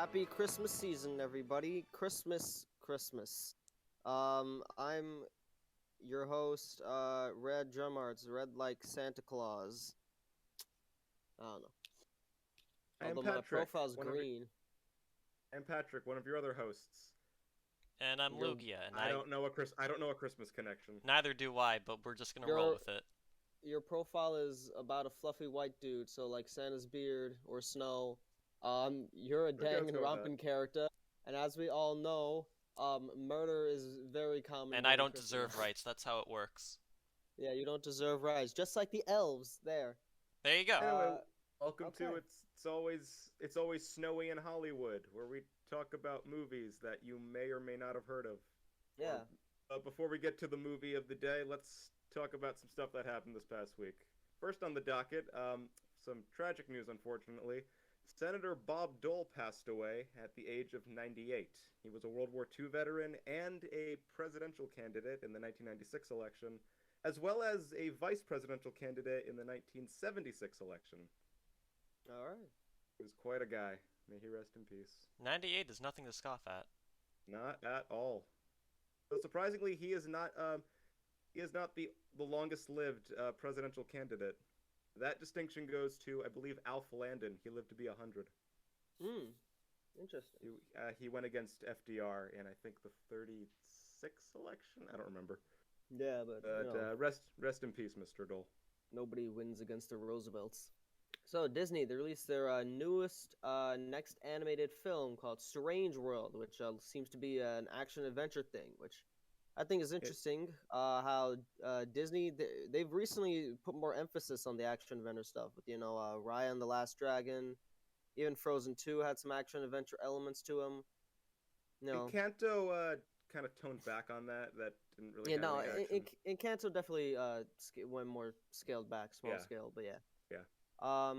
Happy Christmas season, everybody. Christmas. I'm your host, Red Drumarts, Red like Santa Claus. I don't know. I am Although my Patrick. profile's green. I'm Patrick, one of your other hosts. And I'm Your Lugia, and I don't know a Christmas connection. neither do I, but we're just gonna roll your with it. your profile is about a fluffy white dude, so like Santa's beard or snow. You're a Okay, let's dang and go with romping character, and as we all know, murder is very common. And I during don't Christmas. deserve rights. That's how it works. Yeah, you don't deserve rights, just like the elves there. There you go. Anyway, welcome to okay. it's always snowy in Hollywood, where we talk about movies that you may or may not have heard of. Yeah. Before we get to the movie of the day, let's talk about some stuff that happened this past week. First on the docket, some tragic news, unfortunately. Senator Bob Dole passed away at the age of 98. He was a World War II veteran and a presidential candidate in the 1996 election, as well as a vice presidential candidate in the 1976 election. All right. He was quite a guy. May he rest in peace. 98 is nothing to scoff at. Not at all. So surprisingly, he is not the longest lived presidential candidate. That distinction goes to, I believe, Alf Landon. He lived to be 100. Interesting. He went against FDR in, I think, the 36th election. I don't remember. Yeah, but rest in peace, Mr. Dole. nobody wins against the Roosevelts. So Disney, they released their newest next animated film called Strange World, which seems to be an action adventure thing, which I think is interesting. How Disney they've recently put more emphasis on the action adventure stuff with Raya and the Last Dragon. Even Frozen 2 had some action adventure elements to them. And Kanto kind of toned back on that. That didn't really. Yeah, have no, any action. Encanto definitely went more scaled back, small scale, but yeah. But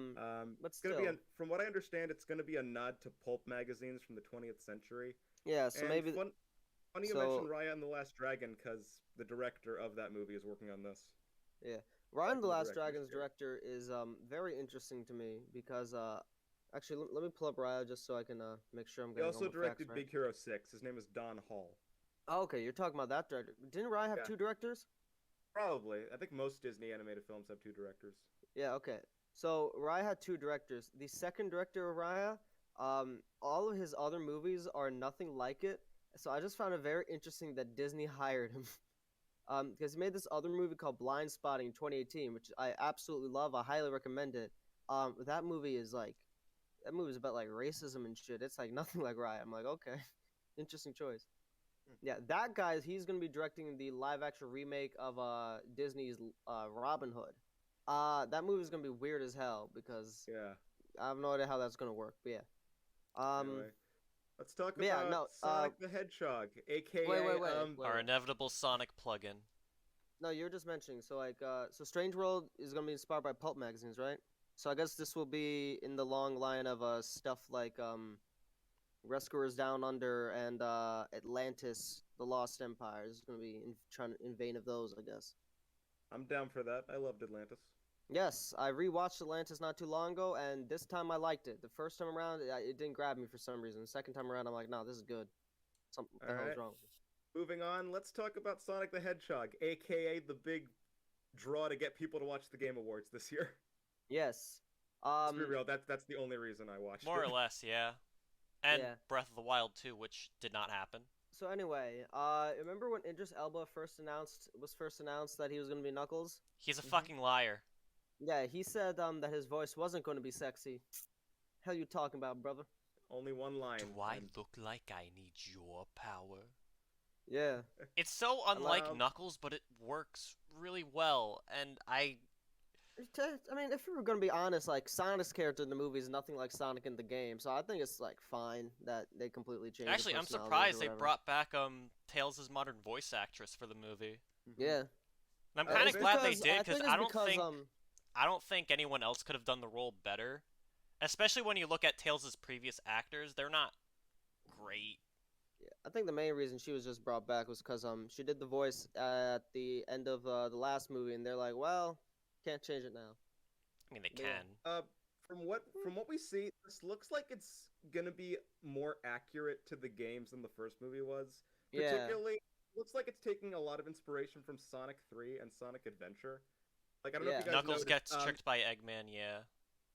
it's still, gonna be from what I understand, it's gonna be a nod to pulp magazines from the 20th century. yeah. So And maybe funny you mentioned Raya and the Last Dragon, because the director of that movie is working on this. yeah, Ryan the Last director's Dragon's chair. director is very interesting to me because actually let me pull up Raya just so I can make sure I'm He getting also all the directed facts right. Big Hero 6. His name is Don Hall. Oh, okay, you're talking about that director. Didn't Raya have Yeah. two directors? Probably. I think most Disney animated films have two directors. Yeah, okay. So Raya had two directors. The second director of Raya, all of his other movies are nothing like it. So I just found it very interesting that Disney hired him. Because he made this other movie called Blind Spotting in 2018, which I absolutely love. I highly recommend it. That movie is about like racism and shit. It's like nothing like Raya. I'm like, okay, interesting choice. Yeah, that guy, he's gonna be directing the live action remake of Disney's Robin Hood. That movie's gonna be weird as hell because Yeah. I have no idea how that's gonna work. But yeah. Anyway, let's talk yeah, about no, Sonic the Hedgehog, aka wait. Our inevitable Sonic plugin. No, you're just mentioning. So so Strange World is gonna be inspired by pulp magazines, right? So I guess this will be in the long line of stuff like Rescuers Down Under and Atlantis, The Lost Empire. This is gonna be in vein of those, I guess. I'm down for that. I loved Atlantis. Yes, I rewatched Atlantis not too long ago, and this time I liked it. The first time around, it didn't grab me for some reason. The second time around, I'm like, no, this is good. Something the hell's wrong with this? Moving on, let's talk about Sonic the Hedgehog, aka the big draw to get people to watch the Game Awards this year. Yes. Let's be real, that's the only reason I watched More it. or less, yeah. And Yeah. Breath of the Wild 2, which did not happen. So anyway, remember when Idris Elba first announced that he was gonna be Knuckles? He's a fucking liar. Yeah, he said that his voice wasn't gonna be sexy. Hell, you talking about, brother? Only one line. Do I look like I need your power? Yeah. It's so unlike Hello? Knuckles, but it works really well, and I mean, if we were gonna be honest, like Sonic's character in the movie is nothing like Sonic in the game, so I think it's like fine that they completely changed. Actually, the I'm personalities surprised or they whatever. brought back Tails' modern voice actress for the movie. Yeah. And I'm Oh, kind is of it? glad they did, because it's I don't because, think I don't think anyone else could have done the role better. Especially when you look at Tails' previous actors, they're not great. Yeah, I think the main reason she was just brought back was because she did the voice at the end of the last movie, and they're like, well, can't change it now. I mean, they Yeah. can. from what we see, this looks like it's gonna be more accurate to the games than the first movie was. Yeah. Particularly, looks like it's taking a lot of inspiration from Sonic 3 and Sonic Adventure. Like I don't know if Yeah. you guys Knuckles noticed. gets tricked by Eggman, yeah.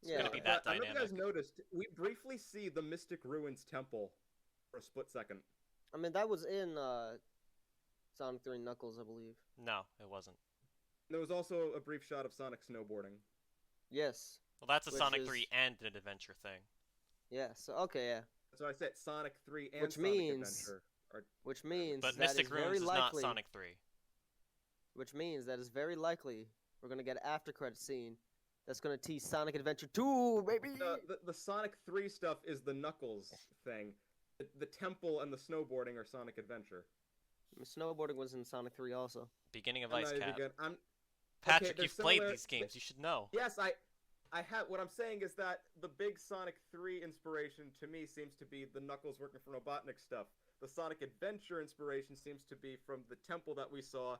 It's Yeah. gonna Yeah, be but that I don't know if you guys dynamic. noticed. We briefly see the Mystic Ruins Temple for a split second. I mean, that was in Sonic 3 Knuckles, I believe. No, it wasn't. There was also a brief shot of Sonic snowboarding. Yes. Well, that's a Which Sonic is 3 and an adventure thing. yes. Okay, yeah. So I said Sonic 3 and Which Sonic means Adventure are which means But that is Mystic very Ruins is not likely Sonic 3. which means that is very likely we're going to get an after credit scene that's going to tease Sonic Adventure 2, baby. the Sonic 3 stuff is the Knuckles thing. The temple and the snowboarding are Sonic Adventure. Snowboarding was in Sonic 3 also. Beginning of I'm Ice not even Cap. good. Patrick, there's you've played similar- these games. You should know. Yes, I have. What I'm saying is that the big Sonic 3 inspiration to me seems to be the Knuckles working for Robotnik stuff. The Sonic Adventure inspiration seems to be from the temple that we saw,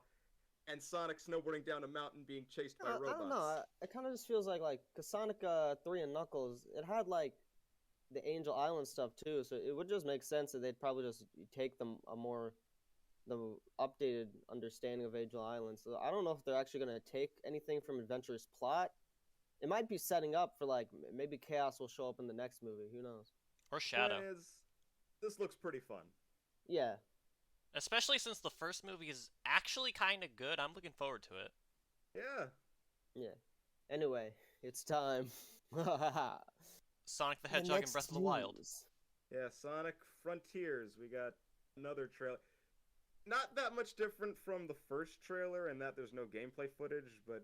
and Sonic snowboarding down a mountain being chased by robots. I don't know. It kind of just feels like cause Sonic 3 and Knuckles, it had like the Angel Island stuff too, so it would just make sense that they'd probably just take them the updated understanding of Angel Island. So I don't know if they're actually gonna take anything from Adventure's plot. It might be setting up for like maybe Chaos will show up in the next movie. Who knows? Or Shadow. Point is, this looks pretty fun. Yeah. Especially since the first movie is actually kind of good. I'm looking forward to it. Yeah. Yeah. Anyway, it's time. Sonic the Hedgehog and Breath of the Wild. Yeah, Sonic Frontiers. We got another trailer. Not that much different from the first trailer in that there's no gameplay footage, but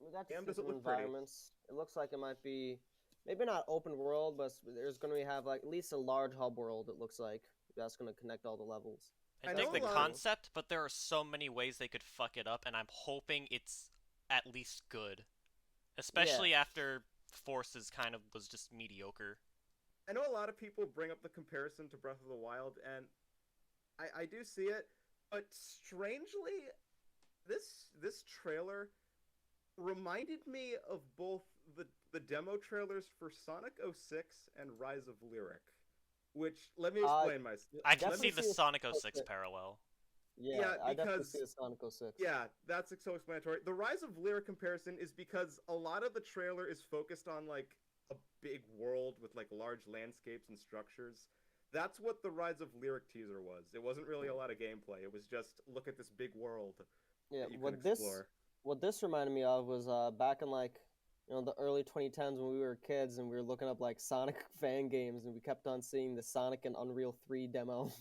We got Damn, just does it different look pretty. environments. It looks like it might be maybe not open world, but there's going to have like at least a large hub world. It looks like that's going to connect all the levels. I I dig know the a lot of- concept, but there are so many ways they could fuck it up, and I'm hoping it's at least good. Especially after Forces kind of was just mediocre. I know a lot of people bring up the comparison to Breath of the Wild, and I do see it, but strangely, this trailer reminded me of both the demo trailers for Sonic 06 and Rise of Lyric, which let me explain myself. I can Definitely see the see a Sonic Sonic 06 06. parallel. Yeah, I definitely because- see a Sonic 06. Yeah, that's self-explanatory. The Rise of Lyric comparison is because a lot of the trailer is focused on like a big world with like large landscapes and structures. That's what the Rise of Lyric teaser was. It wasn't really a lot of gameplay. It was just look at this big world Yeah, that you can explore. what this reminded me of was back in like the early 2010s when we were kids and we were looking up like Sonic fan games and we kept on seeing the Sonic and Unreal 3 demo.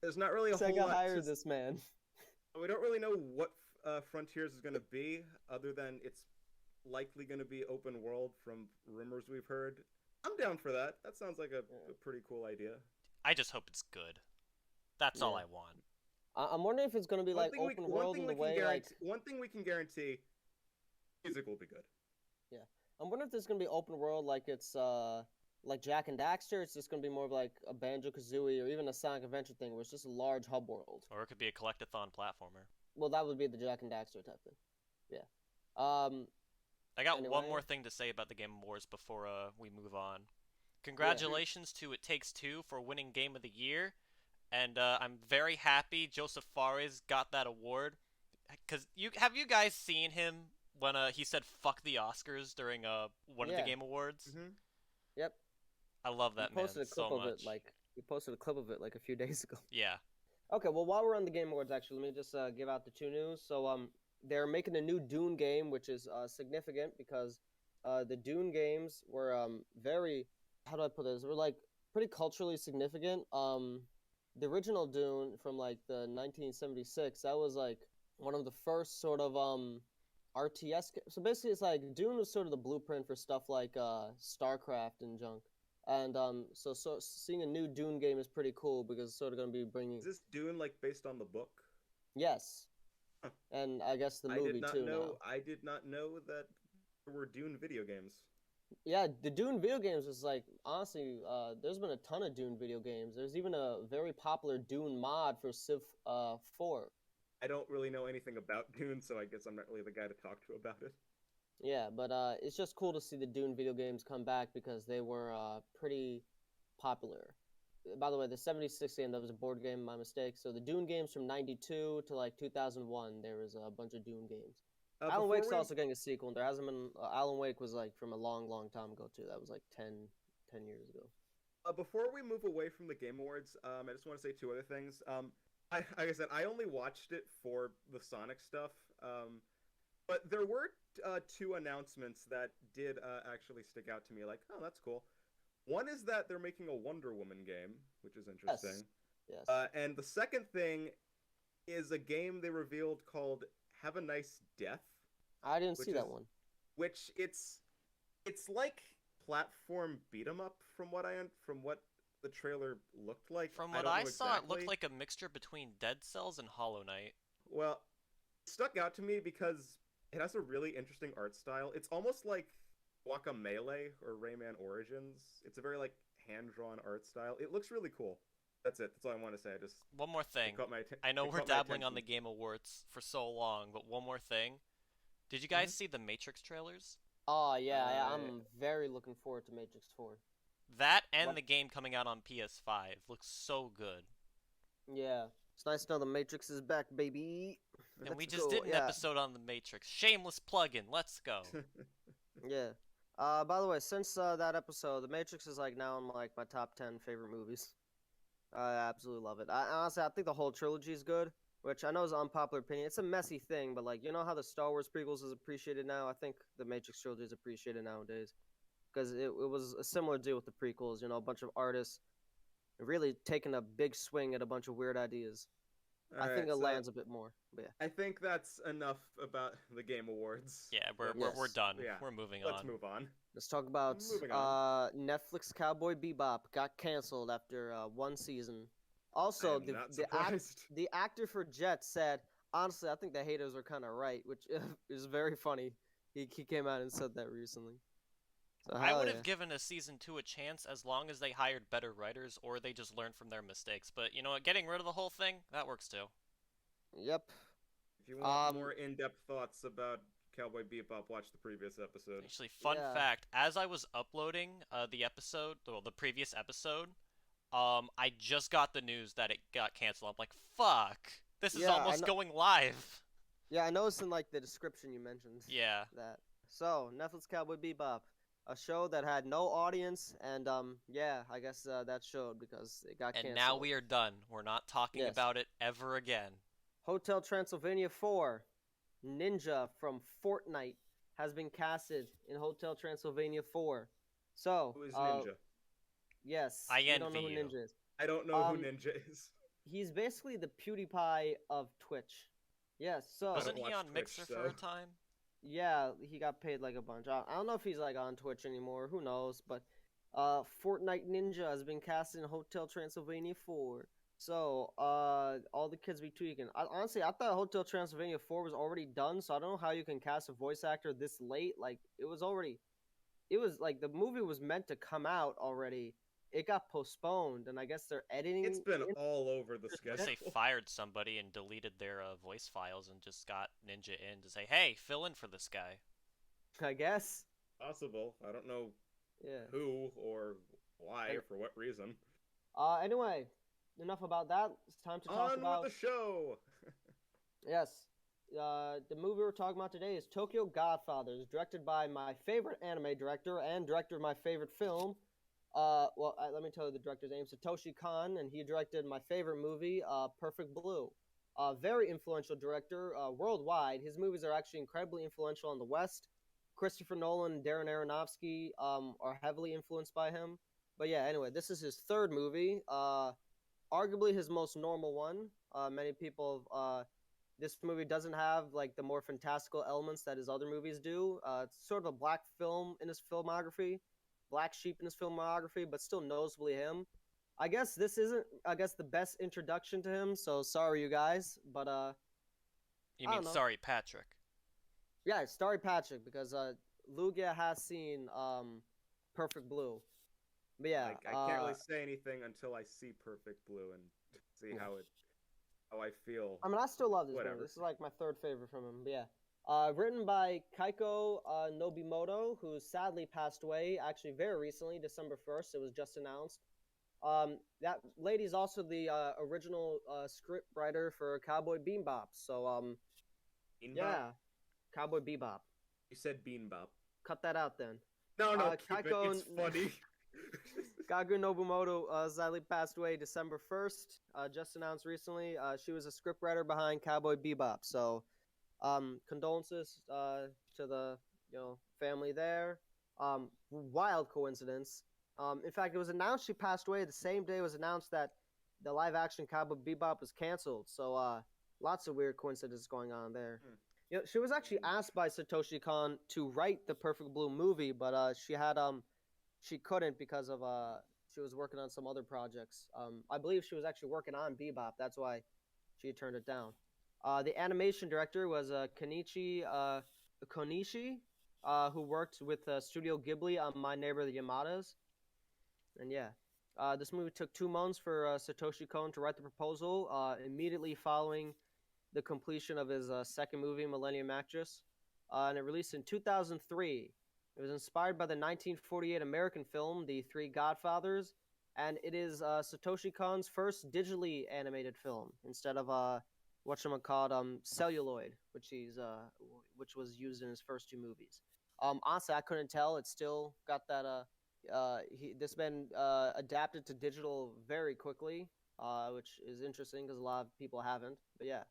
There's not really a whole Sega lot. hired this man. We don't really know what Frontiers is going to be, other than it's likely going to be open world from rumors we've heard. I'm down for that. That sounds like a pretty cool idea. I just hope it's good. That's all Yeah. I want. I'm wondering if it's going to be like open world in the way like one thing we can guarantee, music will be good. I'm wondering if there's going to be open world like it's like Jack and Daxter. It's just going to be more of like a Banjo-Kazooie or even a Sonic Adventure thing where it's just a large hub world. Or it could be a collectathon platformer. Well, that would be the Jack and Daxter type thing. Yeah. I got one Anyway. more thing to say about the Game Awards before we move on. Congratulations to It Takes Two for winning Game of the Year, and I'm very happy Joseph Fares got that award. Cause have you guys seen him when he said "fuck the Oscars" during one of the Yeah. Game Awards? Mm-hmm. Yep. I love that He man posted a clip so of much. it like he posted a clip of it like a few days ago. Yeah, Okay, well while we're on the Game Awards, actually, let me just give out the two news. So they're making a new Dune game, which is significant because the Dune games were very, how do I put this? They were like pretty culturally significant. The original Dune from like the 1976, that was like one of the first sort of RTS. So basically, it's like Dune was sort of the blueprint for stuff like StarCraft and junk. And so seeing a new Dune game is pretty cool because it's sort of going to be bringing. Is this Dune like based on the book? Yes. Huh. And I guess the I movie did not too know. now. I did not know that there were Dune video games. Yeah, the Dune video games is like honestly, there's been a ton of Dune video games. There's even a very popular Dune mod for Civ 4. I don't really know anything about Dune, so I guess I'm not really the guy to talk to about it. Yeah, but it's just cool to see the Dune video games come back because they were pretty popular. By the way, the 76 game, that was a board game, my mistake. So the Dune games from 92 to like 2001, there was a bunch of Dune games. Alan Before Wake's we also getting a sequel. There hasn't been. Alan Wake was like from a long time ago, too. That was like 10 years ago. before we move away from the Game Awards, I just want to say two other things. Like I said, I only watched it for the Sonic stuff. But there were two announcements that did actually stick out to me. Like, oh, that's cool. One is that they're making a Wonder Woman game, which is interesting. Yes. And the second thing is a game they revealed called Have a Nice Death. I didn't see that one. Which it's like platform beat 'em up from what the trailer looked like. From what I saw, it looked like a mixture between Dead Cells and Hollow Knight. Well, it stuck out to me because it has a really interesting art style. It's almost like Guacamelee or Rayman Origins. It's a very like hand-drawn art style. It looks really cool. That's it. That's all I want to say. One more thing. I know we're dabbling on the Game Awards for so long, but one more thing. Did you guys see the Matrix trailers? Oh, yeah, I'm very looking forward to Matrix 4. That and the game coming out on PS5 looks so good. Yeah. It's nice to know the Matrix is back, baby. And we just did an episode on the Matrix. Shameless plug-in. Let's go. Yeah. By the way, since that episode, the Matrix is like now in like my top 10 favorite movies. I absolutely love it. Honestly, I think the whole trilogy is good, which I know is an unpopular opinion. It's a messy thing, but like, you know how the Star Wars prequels is appreciated now? I think the Matrix trilogy is appreciated nowadays. Because it was a similar deal with the prequels, you know, a bunch of artists really taking a big swing at a bunch of weird ideas. I think it lands a bit more. But yeah. I think that's enough about the Game Awards. Yeah, we're done. Yeah. We're moving on. Let's move on. Let's talk about Netflix Cowboy Bebop got canceled after one season. Also, the actor for Jet said, honestly, I think the haters are kind of right, which is very funny. He came out and said that recently. So, I would have given a season 2 a chance as long as they hired better writers or they just learned from their mistakes. But you know what? Getting rid of the whole thing, that works too. Yep. If you want more in-depth thoughts about Cowboy Bebop, watch the previous episode. Actually, fun fact, as I was uploading the previous episode, I just got the news that it got canceled. I'm like, fuck! This is almost going live! Yeah, I noticed in like the description you mentioned that. So, Netflix Cowboy Bebop. A show that had no audience, and I guess that showed because it got canceled. And now we are done. We're not talking about it ever again. Hotel Transylvania 4. Ninja from Fortnite has been casted in Hotel Transylvania 4. So, who is Ninja? Yes. I envy don't know who Ninja is. I don't know who Ninja is. He's basically the PewDiePie of Twitch. Yes, so... Wasn't he on Mixer for a time? Yeah, he got paid like a bunch. I don't know if he's like on Twitch anymore. Who knows? But Fortnite Ninja has been cast in Hotel Transylvania 4. So all the kids be tweaking. Honestly, I thought Hotel Transylvania 4 was already done. So I don't know how you can cast a voice actor this late. Like it was like the movie was meant to come out already. It got postponed, and I guess they're editing. It's been all over the schedule. They fired somebody and deleted their voice files and just got Ninja in to say, "Hey, fill in for this guy." I guess. Possible. I don't know who or why or for what reason. Anyway, enough about that. It's time to talk about... On with the show! Yes. The movie we're talking about today is Tokyo Godfathers, directed by my favorite anime director and director of my favorite film. Let me tell you the director's name, Satoshi Kon, and he directed my favorite movie, Perfect Blue. Very influential director worldwide. His movies are actually incredibly influential in the West. Christopher Nolan and Darren Aronofsky are heavily influenced by him. But yeah, anyway, this is his third movie. Arguably his most normal one. Many people, this movie doesn't have like the more fantastical elements that his other movies do. It's sort of a black film in his filmography. Black sheep in his filmography, but still noticeably him. I guess this isn't, the best introduction to him, so sorry, you guys, but, You mean sorry, Patrick? Yeah, sorry, Patrick, because, Lugia has seen, Perfect Blue. But yeah. I can't really say anything until I see Perfect Blue and see how I feel. I mean, I still love this movie. This is, like, my third favorite from him, but yeah. Written by Kaiko Nobimoto, who sadly passed away actually very recently, December 1st. It was just announced. That lady's also the original script writer for Cowboy Bebop. So Beanbop? yeah, Cowboy Bebop. You said Beanbop. Cut that out then. No, keep it. Kaiko It's funny. Kagu Nobumoto sadly passed away December 1st, just announced recently. She was a scriptwriter behind Cowboy Bebop, so condolences to the family there. Wild coincidence. In fact, it was announced she passed away the same day it was announced that the live-action Cowboy Bebop was canceled. So lots of weird coincidences going on there. She was actually asked by Satoshi Kon to write the Perfect Blue movie, but she couldn't because of she was working on some other projects. I believe she was actually working on Bebop. That's why she turned it down. The animation director was Kenichi Konishi, who worked with Studio Ghibli on My Neighbor the Yamadas. And yeah, this movie took 2 months for Satoshi Kon to write the proposal, immediately following the completion of his second movie, Millennium Actress. And it released in 2003. It was inspired by the 1948 American film, The Three Godfathers, and it is Satoshi Kon's first digitally animated film instead of whatchamacallit, celluloid, which was used in his first 2 movies. Honestly, I couldn't tell. It's still got that this been adapted to digital very quickly, which is interesting because a lot of people haven't. But yeah,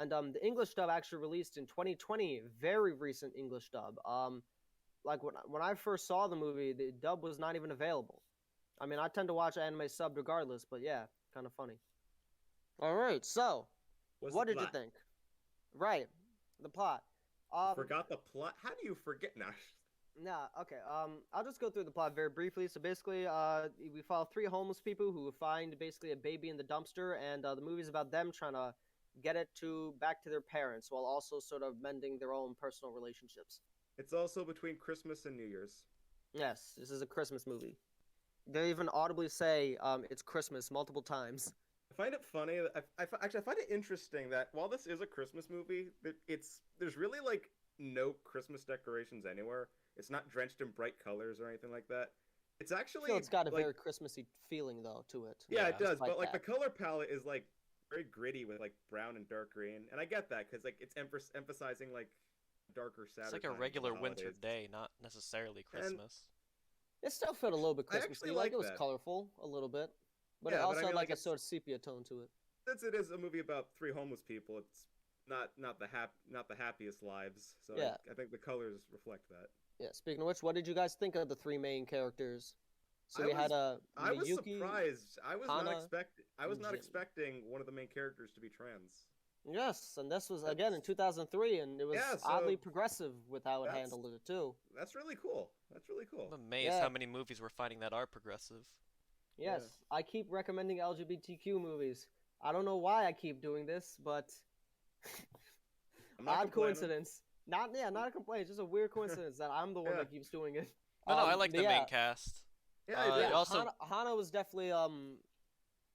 and the English dub actually released in 2020, very recent English dub. Like when I first saw the movie, the dub was not even available. I mean, I tend to watch anime subbed regardless, but yeah, kind of funny. All right, so what did you think? Right, the plot. Forgot the plot? How do you forget? Nah. Nah, okay. I'll just go through the plot very briefly. So basically, we follow 3 homeless people who find basically a baby in the dumpster, and the movie's about them trying to get it back to their parents while also sort of mending their own personal relationships. It's also between Christmas and New Year's. Yes, this is a Christmas movie. They even audibly say it's Christmas multiple times. I find it funny. Actually, I find it interesting that while this is a Christmas movie, there's really like no Christmas decorations anywhere. It's not drenched in bright colors or anything like that. It's actually I feel it's got a like, very Christmassy feeling though to it. Yeah, it does. But like the color palette is like very gritty with like brown and dark green, and I get that because like it's emphasizing like darker, sadder. It's like a regular winter day, not necessarily Christmas. It still felt a little bit Christmassy. Like it was colorful a little bit, but it also had like a sort of sepia tone to it. Since it is a movie about 3 homeless people, it's not the happiest lives. So yeah. I think the colors reflect that. Yeah. Speaking of which, what did you guys think of the 3 main characters? So I was surprised. I was not Jin. expecting one of the main characters to be trans. Yes, and this was again in 2003, and it was oddly progressive with how it handled it too. That's really cool. I'm amazed how many movies we're finding that are progressive. Yes, I keep recommending LGBTQ movies. I don't know why I keep doing this, but odd coincidence. Not a complaint. It's just a weird coincidence that I'm the one that keeps doing it. No, I like the main cast. Also, Hana was definitely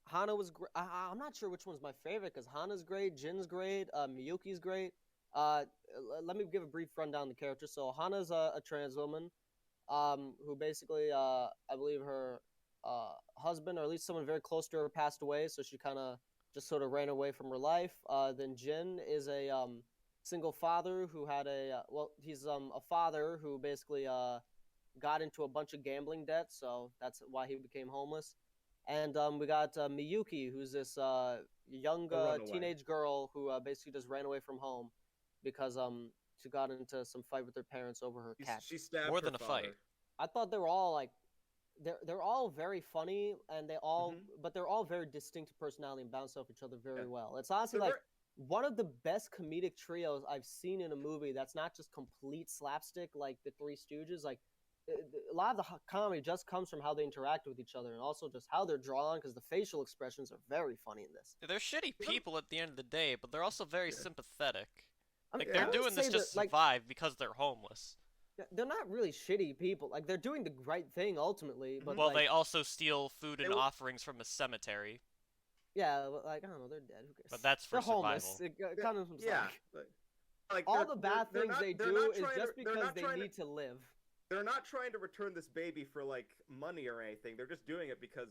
Hana was great. I'm not sure which one's my favorite because Hana's great, Jin's great, Miyuki's great. Let me give a brief rundown of the character. So Hana's a trans woman, who basically, I believe her husband, or at least someone very close to her, passed away. So she kind of just sort of ran away from her life. Then Jin is a single father who had he's a father who basically got into a bunch of gambling debt. So that's why he became homeless. And we got Miyuki, who's this young teenage girl who basically just ran away from home because she got into some fight with her parents over her cat. She stabbed more her than a father. fight. I thought they were all like they're all very funny, and they all but they're all very distinct personality and bounce off each other very well. It's honestly one of the best comedic trios I've seen in a movie that's not just complete slapstick like the Three Stooges. Like a lot of the comedy just comes from how they interact with each other and also just how they're drawn, because the facial expressions are very funny in this. They're shitty people at the end of the day, but they're also very sympathetic. I mean, they're doing this just to survive because they're homeless. They're not really shitty people. Like, they're doing the right thing ultimately, but well, they also steal food and offerings from a cemetery. Yeah, like, I don't know, they're dead. Who cares? But that's for they're survival. Homeless. It kind of Like all the bad things they do is just they're because not they trying need to live. they're not trying to return this baby for like money or anything. They're just doing it because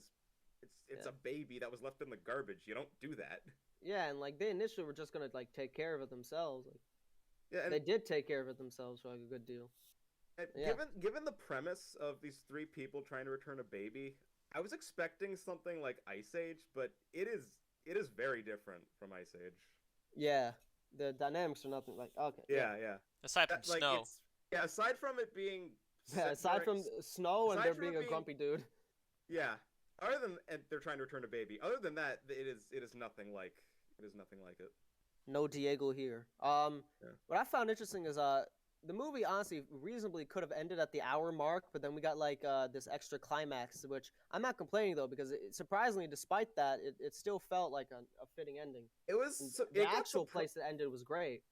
it's Yeah. a baby that was left in the garbage. You don't do that. Yeah, and like they initially were just gonna like take care of it themselves. Like Yeah, they did take care of it themselves for like a good deal. and Yeah. given the premise of these three people trying to return a baby, I was expecting something like Ice Age, but it is very different from Ice Age. Yeah. The dynamics are nothing like okay. Yeah, yeah. Aside from Like snow. it's yeah. Aside from it being Yeah. Aside from snow and aside there from it being a being grumpy dude. yeah. Other than and they're trying to return a baby. Other than that, it is nothing like it. No Diego here. Yeah. What I found interesting is the movie honestly reasonably could have ended at the hour mark, but then we got like this extra climax, which I'm not complaining though because surprisingly, despite that, it still felt like a fitting ending. It was The actual place that ended was great.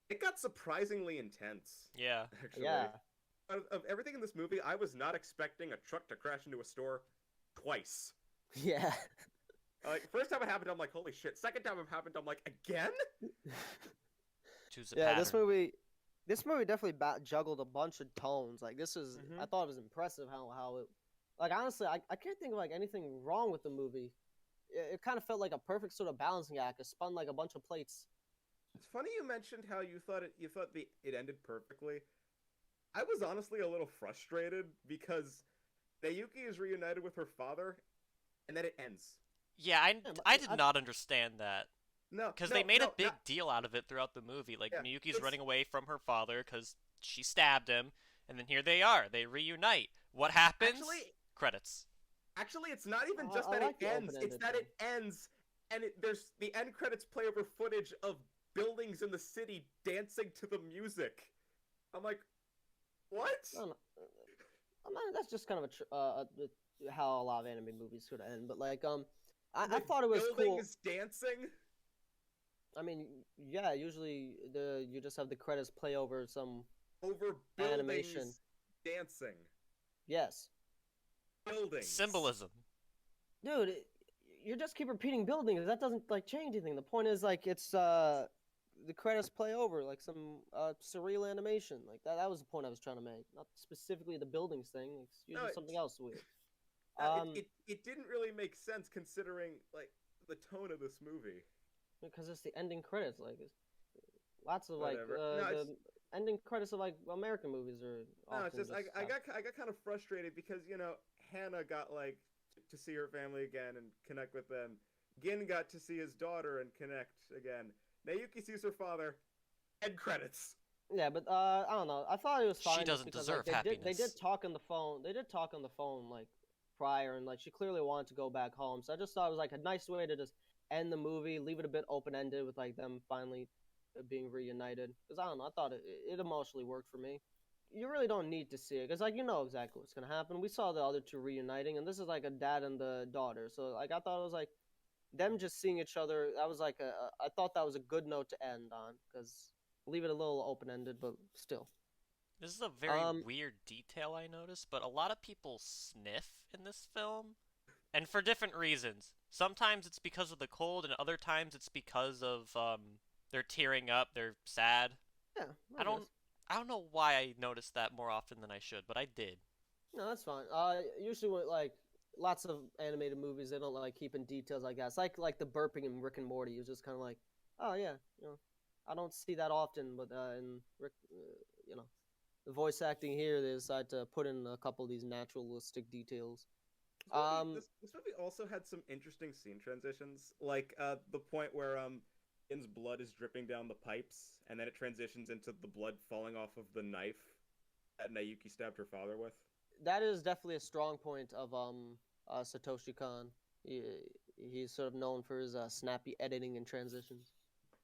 It got surprisingly intense. Yeah. Actually. Yeah. Of everything in this movie, I was not expecting a truck to crash into a store twice. Yeah. Like first time it happened, I'm like, holy shit. Second time it happened, I'm like, again? Choose a Yeah, pattern. this movie definitely juggled a bunch of tones. Like this is, I thought it was impressive how it, like honestly, I can't think of like anything wrong with the movie. It kind of felt like a perfect sort of balancing act. It spun like a bunch of plates. It's funny you mentioned how you thought it ended perfectly. I was honestly a little frustrated because Nayuki is reunited with her father, and then it ends. Yeah, but I did not understand that. No, Because no, they made no, a big not- deal out of it throughout the movie. Like, Yeah, Miyuki's it's running away from her father because she stabbed him, and then here they are. They reunite. What happens? Credits. actually, it's not even I just that like it the ends. It's open-ended that thing. it ends, and there's the end credits play over footage of buildings in the city dancing to the music. I'm like, what? I don't know. I mean, that's just kind of how a lot of anime movies could end. But like, I Like, thought it was cool. buildings dancing. I mean, yeah, usually you just have the credits play over some Over buildings animation. dancing. Yes, Buildings. Symbolism. dude, you just keep repeating buildings. That doesn't like change anything. The point is like it's the credits play over like some surreal animation. Like that was the point I was trying to make. Not specifically the buildings thing. It's usually something else weird. It didn't really make sense considering like the tone of this movie. Because it's the ending credits. Like it's, lots of like Whatever. No, the ending credits of like American movies are. No, it's often just I got kind of frustrated because Hannah got like to see her family again and connect with them. Gin got to see his daughter and connect again. Nayuki sees her father. End credits. Yeah, but I don't know. I thought it was fine. She doesn't because, deserve like, happiness. They did talk on the phone. They did talk on the phone like prior, and like she clearly wanted to go back home. So I just thought it was like a nice way to just end the movie, leave it a bit open ended with like them finally being reunited. Because I don't know. I thought it emotionally worked for me. You really don't need to see it because like you know exactly what's gonna happen. We saw the other two reuniting, and this is like a dad and the daughter. So like I thought it was like them just seeing each other. That was like I thought that was a good note to end on because leave it a little open ended, but still. This is a very weird detail I noticed, but a lot of people sniff in this film, and for different reasons. Sometimes it's because of the cold, and other times it's because of they're tearing up, they're sad. Yeah, I don't know why I noticed that more often than I should, but I did. No, that's fine. Usually with like lots of animated movies, they don't like keeping details like that. It's like the burping in Rick and Morty. It's just kind of like, oh yeah, I don't see that often, but in Rick, the voice acting here, they decide to put in a couple of these naturalistic details. This movie also had some interesting scene transitions, like the point where In's blood is dripping down the pipes, and then it transitions into the blood falling off of the knife that Nayuki stabbed her father with. That is definitely a strong point of Satoshi Kon. He's sort of known for his snappy editing and transitions.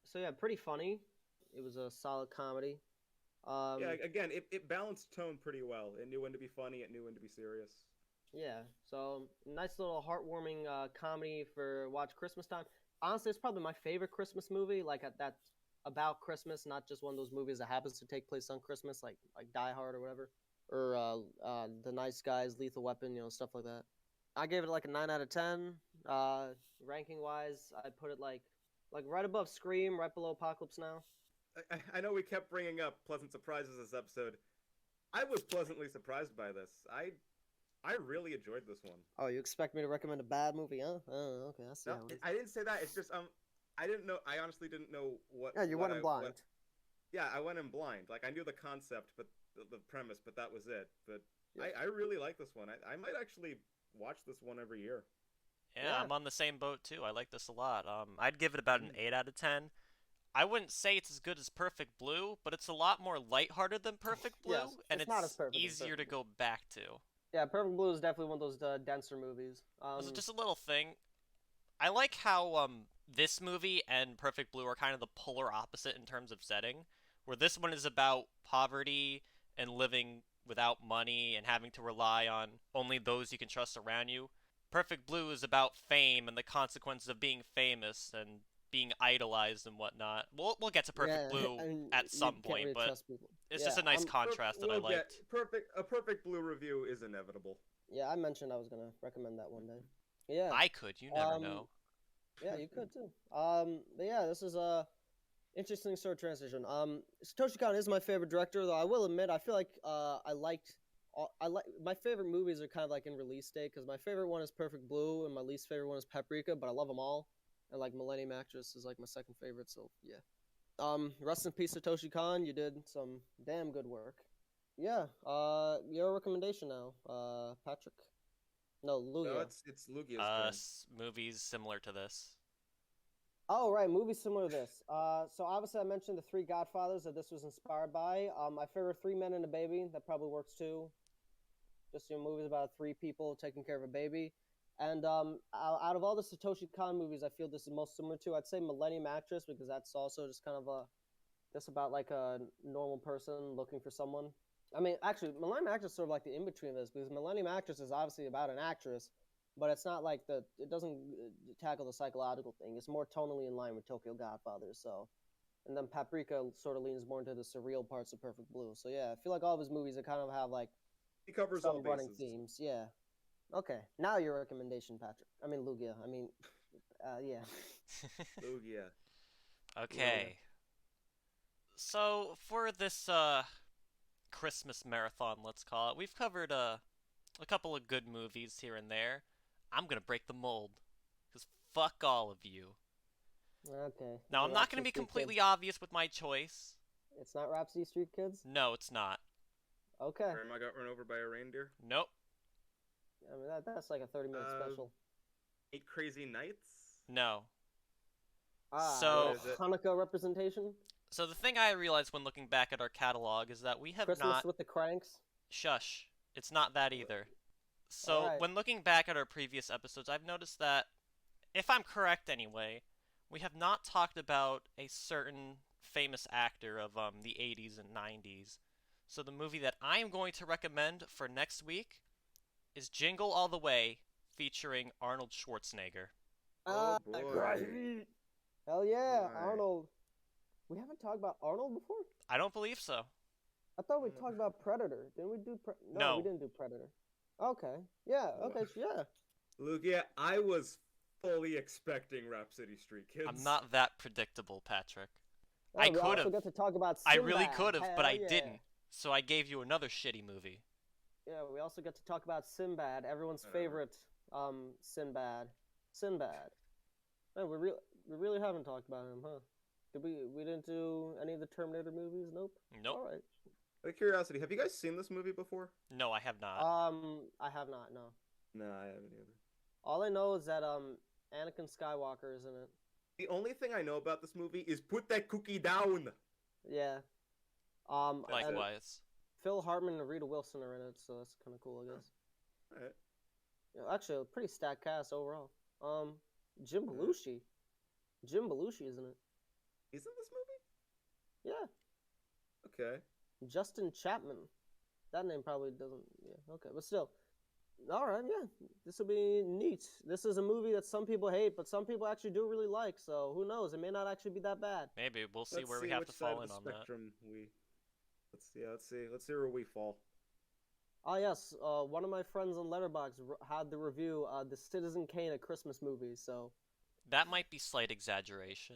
So yeah, pretty funny. It was a solid comedy. Yeah, again, it balanced tone pretty well. It knew when to be funny, it knew when to be serious. Yeah, so nice little heartwarming comedy for watch Christmas time. Honestly, it's probably my favorite Christmas movie. Like that's about Christmas, not just one of those movies that happens to take place on Christmas, like Die Hard or whatever, or The Nice Guys, Lethal Weapon, stuff like that. I gave it like a 9 out of 10. Ranking wise, I put it like right above Scream, right below Apocalypse Now. I know we kept bringing up pleasant surprises this episode. I was pleasantly surprised by this. I really enjoyed this one. Oh, you expect me to recommend a bad movie, huh? Oh, okay, I see No, how it is. I didn't say that. It's just I didn't know. I honestly didn't know what. Yeah, you what went in I, blind. What, yeah, I went in blind. Like I knew the concept, but the premise, but that was it. But Yeah. I really like this one. I might actually watch this one every year. Yeah, Yeah. I'm on the same boat too. I like this a lot. I'd give it about an 8 out of 10. I wouldn't say it's as good as Perfect Blue, but it's a lot more lighthearted than Perfect Blue, Yes, and it's not as perfect as easier to Perfect go back to. Yeah, Perfect Blue is definitely one of those denser movies. Also, just a little thing. I like how this movie and Perfect Blue are kind of the polar opposite in terms of setting, where this one is about poverty and living without money and having to rely on only those you can trust around you. Perfect Blue is about fame and the consequences of being famous and being idolized and whatnot. We'll get to Perfect yeah, Blue and at you some can't point, really but trust people. it's Yeah, just a nice contrast that I We'll get liked. a perfect blue review is inevitable. yeah, I mentioned I was gonna recommend that one day. Yeah. I could, you never Um, know. yeah, you could too. But yeah, this is a interesting sort of transition. Satoshi Kon is my favorite director, though I will admit I feel like I like my favorite movies are kind of like in release date because my favorite one is Perfect Blue and my least favorite one is Paprika, but I love them all. And like Millennium Actress is like my second favorite, so yeah. Rest in peace, Satoshi Kon. You did some damn good work. Yeah. Your recommendation now, Patrick. No, No, Lugia. it's Lugia's turn. Movies similar to this. Oh, right, movies similar to this. So obviously I mentioned the three Godfathers that this was inspired by. My favorite, Three Men and a Baby. That probably works too. Just your movies about three people taking care of a baby. And out of all the Satoshi Kon movies, I feel this is most similar to. I'd say Millennium Actress because that's also just kind of just about like a normal person looking for someone. I mean, actually, Millennium Actress is sort of like the in between of this because Millennium Actress is obviously about an actress, but it's not like it doesn't tackle the psychological thing. It's more tonally in line with Tokyo Godfathers. So, and then Paprika sort of leans more into the surreal parts of Perfect Blue. So yeah, I feel like all of his movies are kind of have like He covers some all running bases. themes. Yeah. Okay, now your recommendation, Patrick. I mean Lugia. I mean, yeah. Lugia. Okay. So for this Christmas marathon, let's call it, we've covered a couple of good movies here and there. I'm gonna break the mold, cause fuck all of you. Okay. Now I'm The not gonna Rhapsody be Street completely Kids. obvious with my choice. It's not Rhapsody Street Kids. No, it's not. Okay. Grandma got run over by a reindeer. Nope. I mean that's like a 30-minute special. 8 Crazy Nights. No. So What is it? Hanukkah representation. So the thing I realized when looking back at our catalog is that we have Christmas not. with the Cranks. Shush. It's not that either. So Alright. when looking back at our previous episodes, I've noticed that, if I'm correct anyway, we have not talked about a certain famous actor of the 80s and 90s. So the movie that I am going to recommend for next week is Jingle All the Way, featuring Arnold Schwarzenegger. Oh, boy. Great. Hell yeah, Right. Arnold. We haven't talked about Arnold before. I don't believe so. I thought we talked about Predator. Didn't we do? No. We didn't do Predator. Okay. Yeah. Okay. Yeah. Lugia, I was fully expecting Rhapsody Street Kids. I'm not that predictable, Patrick. Oh, I we could also have. got to talk about I Sinbad. really could have, but I Hell yeah. didn't. So I gave you another shitty movie. Yeah, we also got to talk about Sinbad, everyone's favorite Sinbad. Sinbad. Man, we really haven't talked about him, huh? Did we didn't do any of the Terminator movies? Nope. Nope. All right. Out of curiosity, have you guys seen this movie before? No, I have not. I have not. No. No, I haven't either. All I know is that Anakin Skywalker is in it. The only thing I know about this movie is put that cookie down. Yeah. And Likewise. Phil Hartman and Rita Wilson are in it, so that's kind of cool, I guess. All right. Yeah, actually, a pretty stacked cast overall. Jim Belushi. Jim Belushi is in it. He's in this movie? Yeah. Okay. Justin Chapman. That name probably doesn't. Yeah. Okay, but still. All right. Yeah. This will be neat. This is a movie that some people hate, but some people actually do really like. So who knows? It may not actually be that bad. Maybe we'll see Let's where see we have which to side fall of in the on that. spectrum we. Let's see where we fall. Oh yes. One of my friends on Letterboxd had the review, the Citizen Kane, a Christmas movie. So That might be slight exaggeration.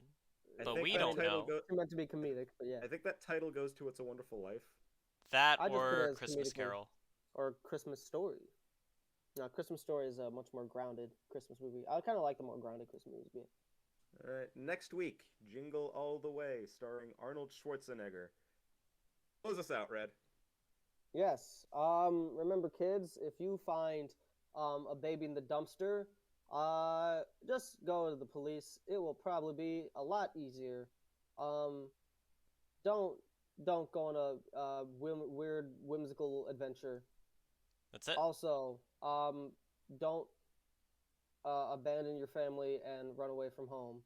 I But think we that don't title know. go- It's meant to be comedic, but yeah. I think that title goes to It's a Wonderful Life. That I just put it or as Christmas comedic one. Carol. Or Christmas Story. No, Christmas Story is a much more grounded Christmas movie. I kind of like the more grounded Christmas movies. But All right, next week, Jingle All the Way, starring Arnold Schwarzenegger. Close us out, Red. yes. Remember, kids, if you find a baby in the dumpster, just go to the police. It will probably be a lot easier. Um, don't don't go on a weird whimsical adventure. That's it. Also, don't abandon your family and run away from home.